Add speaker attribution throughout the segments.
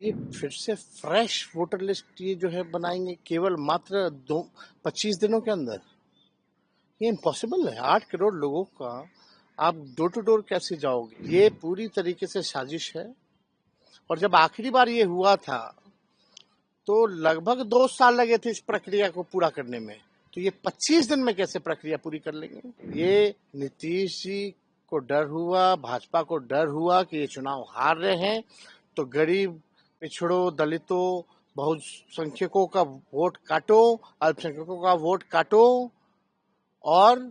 Speaker 1: ये फिर से फ्रेश वोटर लिस्ट ये जो है बनाएंगे केवल मात्र 25 दिनों के अंदर। ये इम्पॉसिबल है। 8 करोड़ लोगों का आप डोर टू डोर कैसे जाओगे? ये पूरी तरीके से साजिश है। और जब आखिरी बार ये हुआ था तो लगभग 2 साल लगे थे इस प्रक्रिया को पूरा करने में, तो ये 25 दिन में कैसे प्रक्रिया पूरी कर लेंगे? ये नीतीश जी को डर हुआ, भाजपा को डर हुआ कि ये चुनाव हार रहे हैं, तो गरीब, पिछड़ों, दलितों, बहुसंख्यकों का वोट काटो, अल्पसंख्यकों का वोट काटो और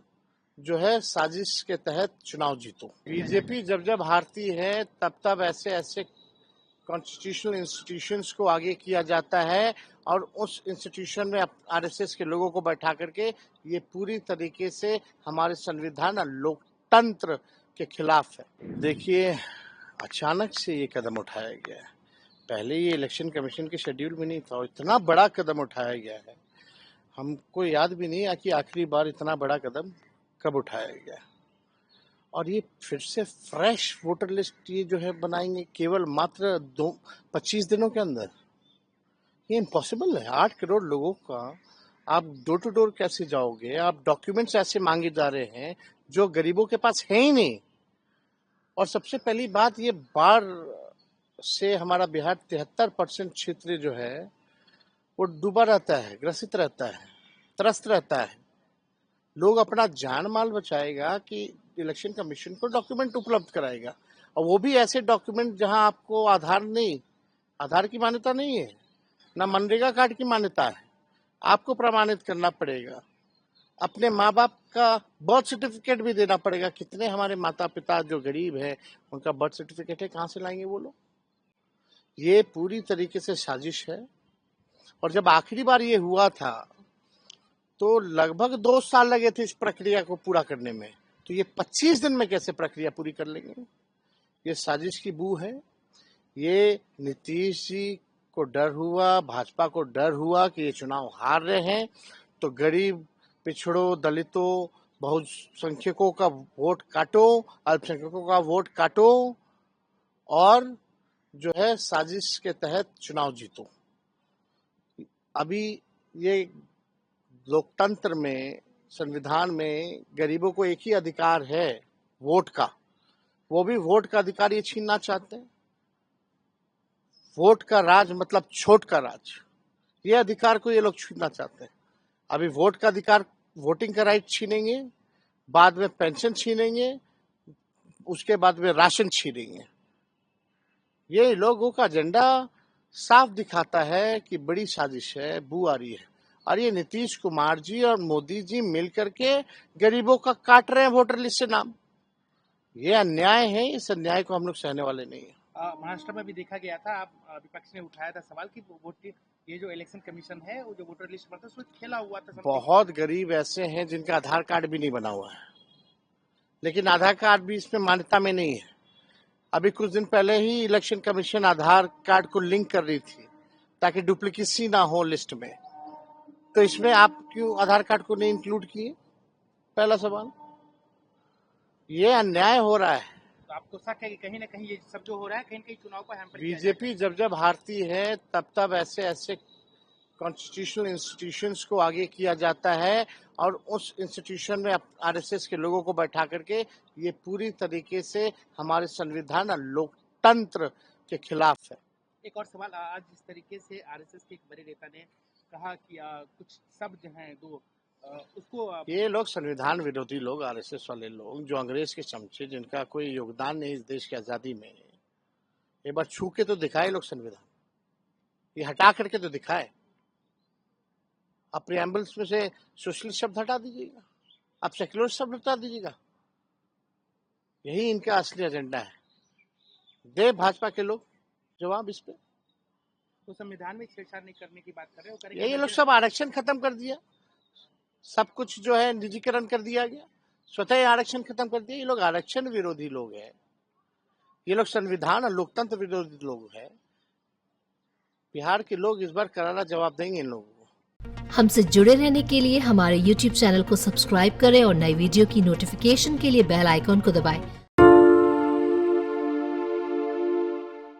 Speaker 1: जो है साजिश के तहत चुनाव जीतो। बीजेपी जब जब हारती है तब तब ऐसे ऐसे कॉन्स्टिट्यूशनल इंस्टीट्यूशंस को आगे किया जाता है और उस इंस्टीट्यूशन में आरएसएस के लोगों को बैठा करके ये पूरी तरीके से हमारे संविधान और लोकतंत्र के खिलाफ है। देखिए, अचानक से ये कदम उठाया गया है। पहले ये इलेक्शन कमीशन के शेड्यूल में नहीं था और इतना बड़ा कदम उठाया गया है, हमको याद भी नहीं है कि आखिरी बार इतना बड़ा कदम कब उठाया गया। और ये फिर से फ्रेश वोटर लिस्ट ये जो है बनाएंगे केवल मात्र 25 दिनों के अंदर। ये इम्पॉसिबल है। 8 करोड़ लोगों का आप डोर टू डोर कैसे जाओगे? आप डॉक्यूमेंट्स ऐसे मांगे जा रहे हैं जो गरीबों के पास है ही नहीं। और सबसे पहली बात, ये बाढ़ से हमारा बिहार 73% क्षेत्र जो है वो डूबा रहता है, ग्रसित रहता है, त्रस्त रहता है। लोग अपना जान माल बचाएगा कि इलेक्शन कमीशन को डॉक्यूमेंट उपलब्ध कराएगा, और वो भी ऐसे डॉक्यूमेंट जहां आपको आधार की मान्यता नहीं है, ना मनरेगा कार्ड की मान्यता है। आपको प्रमाणित करना पड़ेगा, अपने माँ बाप का बर्थ सर्टिफिकेट भी देना पड़ेगा। कितने हमारे माता पिता जो गरीब है उनका बर्थ सर्टिफिकेट है, कहाँ से लाएंगे वो लोग? ये पूरी तरीके से साजिश है। और जब आखिरी बार ये हुआ था तो लगभग 2 साल लगे थे इस प्रक्रिया को पूरा करने में, तो ये 25 दिन में कैसे प्रक्रिया पूरी कर लेंगे? ये साजिश की बू है। ये नीतीश जी को डर हुआ, भाजपा को डर हुआ कि ये चुनाव हार रहे हैं, तो गरीब, पिछड़ों, दलितों, बहुसंख्यकों का वोट काटो, अल्पसंख्यकों का वोट काटो और जो है साजिश के तहत चुनाव जीतो। अभी ये लोकतंत्र में, संविधान में गरीबों को एक ही अधिकार है, वोट का। वो भी वोट का अधिकार ये छीनना चाहते हैं। वोट का राज मतलब छोट का राज, ये अधिकार को ये लोग छीनना चाहते हैं। अभी वोट का अधिकार, वोटिंग का राइट छीनेंगे, बाद में पेंशन छीनेंगे, उसके बाद में राशन छीनेंगे। ये लोगों का एजेंडा साफ दिखाता है कि बड़ी साजिश है, बू आ रही है। और ये नीतीश कुमार जी और मोदी जी मिलकर के गरीबों का काट रहे हैं वोटर लिस्ट से नाम। ये अन्याय है, इस अन्याय को हम लोग सहने वाले नहीं है।
Speaker 2: महाराष्ट्र में भी देखा गया था, आप विपक्ष ने उठाया था सवाल कि ये जो इलेक्शन कमीशन है वो जो वोटर लिस्ट बनता है उसमें खेला हुआ था।
Speaker 1: बहुत गरीब ऐसे हैं जिनका आधार कार्ड भी नहीं बना हुआ है, लेकिन आधार कार्ड भी इसमें मान्यता में नहीं है। अभी कुछ दिन पहले ही इलेक्शन कमीशन आधार कार्ड को लिंक कर रही थी ताकि डुप्लीकेसी ना हो लिस्ट में, तो इसमें आप क्यों आधार कार्ड को नहीं इंक्लूड किए? पहला सवाल। ये अन्याय हो रहा है।
Speaker 2: तो आपको शक है कि कहीं ना कहीं ये सब जो हो रहा है कहीं ना कहीं चुनाव को हैम्पर?
Speaker 1: बीजेपी जब जब हारती है तब तब ऐसे ऐसे कॉन्स्टिट्यूशनल इंस्टीट्यूशंस को आगे किया जाता है और उस इंस्टीट्यूशन में आरएसएस के लोगों को बैठा करके ये पूरी तरीके से हमारे संविधान और लोकतंत्र के खिलाफ है।
Speaker 2: एक और सवाल, आज जिस तरीके से आरएसएस के एक बड़े नेता ने कहा कि कुछ शब्द हैं दो, उसको
Speaker 1: ये लोग संविधान विरोधी लोग, आरएसएस वाले लोग जो अंग्रेज के चमचे, जिनका कोई योगदान नहीं इस देश की आजादी में, एक बार छू के तो दिखाए लोग संविधान, ये हटा करके तो दिखाए। आप प्रिएम्बल्स में से सोशलिस्ट शब्द हटा दीजिएगा, आप सेक्युलर शब्द हटा दीजिएगा। यही इनका असली एजेंडा है। दे भाजपा के लोग जवाब इस पे।
Speaker 2: तो संविधान में छेड़छाड़ नहीं करने की बात कर रहे हो?
Speaker 1: ये लोग सब आरक्षण खत्म कर दिया, सब कुछ जो है निजीकरण कर दिया गया, स्वतः आरक्षण खत्म कर दिया। ये लोग आरक्षण विरोधी लोग हैं, ये लोग संविधान और लोकतंत्र विरोधी लोग हैं। बिहार के लोग इस बार करारा जवाब देंगे इन लोगों को।
Speaker 3: हमसे जुड़े रहने के लिए हमारे YouTube चैनल को सब्सक्राइब करें और नई वीडियो की नोटिफिकेशन के लिए बेल आइकॉन को दबाएं।